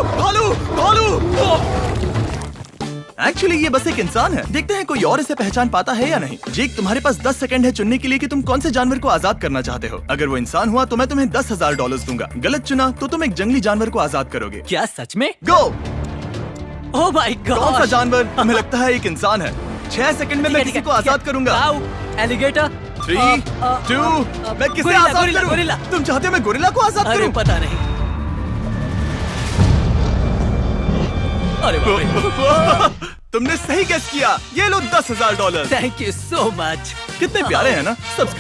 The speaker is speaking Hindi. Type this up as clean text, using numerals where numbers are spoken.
भालू भालू। एक्चुअली ये बस एक इंसान है। देखते हैं कोई और इसे पहचान पाता है या नहीं। जेक, तुम्हारे पास 10 सेकंड है चुनने के लिए कि तुम कौन से जानवर को आजाद करना चाहते हो। अगर वो इंसान हुआ तो मैं तुम्हें $10,000 दूंगा। गलत चुना तो तुम एक जंगली जानवर को आजाद करोगे। क्या सच में? गो। Oh my God! कौन सा जानवर? हमें लगता है एक इंसान है। 6 सेकंड में मैं किसी को आजाद करूंगा। एलिगेटर। 3, 2, मैं किसे आजाद करूं? गोरिल्ला। तुम चाहते हो मैं गोरिल्ला को आजाद अरे करूं? पता नहीं। अरे बाप रे। तुमने सही गेस किया। ये लो $10,000। Thank you so much. कितने प्यारे हैं ना। सब्सक्राइब